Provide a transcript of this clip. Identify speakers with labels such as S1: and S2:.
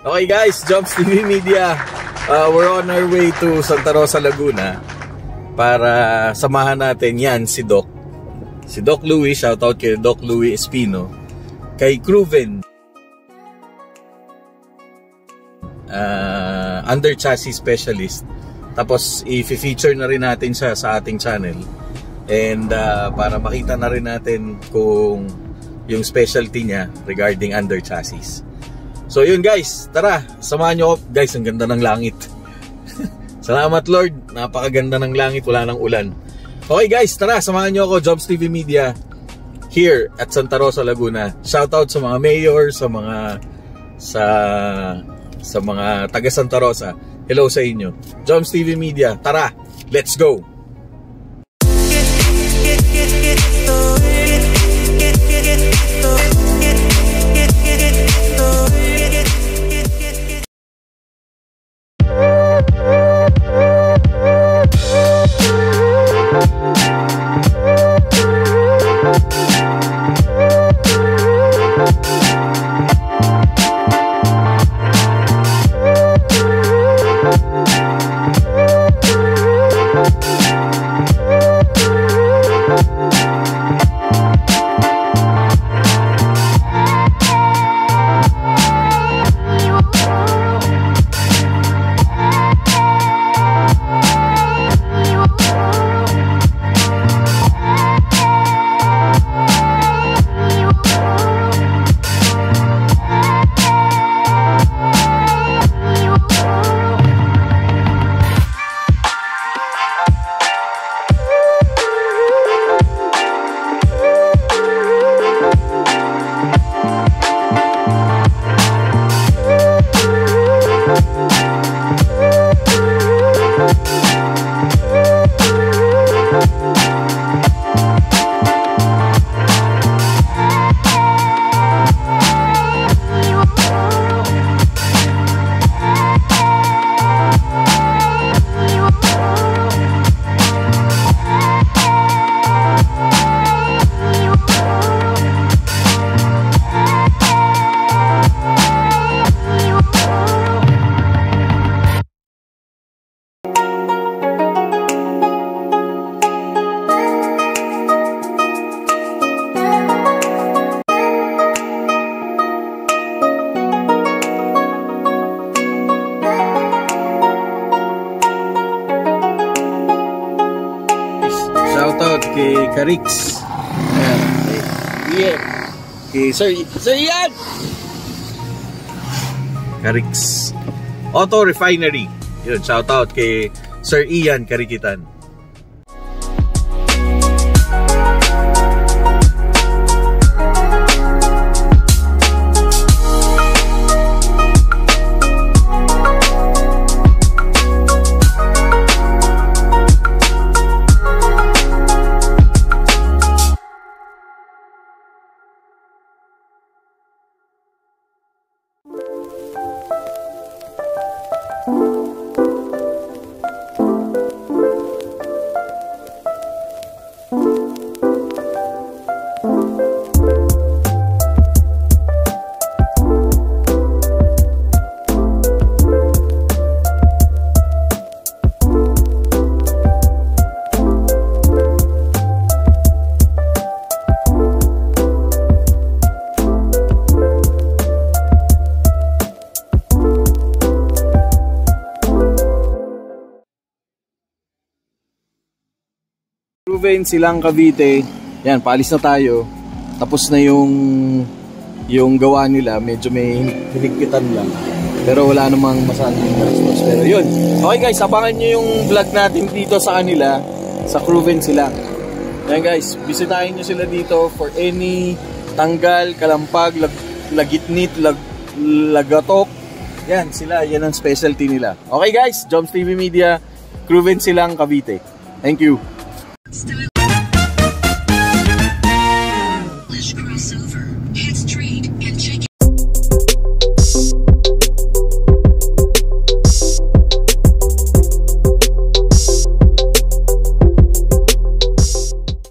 S1: Okay guys, Jobs TV Media. We're on our way to Santa Rosa, Laguna para samahan natin yan si Doc. Si Doc Louie, shoutout kay Doc Louie Espino. Kay Cruven. Under chassis specialist. Tapos i-feature na rin natin siya sa ating channel. And para makita na rin natin kung yung specialty niya regarding under chassis. So yun guys, tara, samahan nyo ako. Guys, ang ganda ng langit. Salamat Lord, napakaganda ng langit, wala nang ulan. Okay guys, tara, samahan nyo ako, Jobs TV Media, here at Santa Rosa, Laguna. Shoutout sa mga mayor, sa mga taga Santa Rosa. Hello sa inyo. Jobs TV Media, tara, let's go! Shoutout kay Karix. Kay Sir Ian. Karix Auto Refinery. Yun, shoutout kay Sir Ian Karikitan. Proven silang Cavite. Yan, paalis na tayo. Tapos na yung gawa nila. Medyo may hinigpitan lang. Pero wala namang masaling response. Pero yun. Okay guys, abangan nyo yung vlog natin dito sa kanila. Sa Proven sila. Yan guys, bisitahin nyo sila dito for any tanggal, kalampag, lagitnit, lagatok. Yan, sila. Yan ang specialty nila. Okay guys, Jobs TV Media, Proven silang Cavite. Thank you.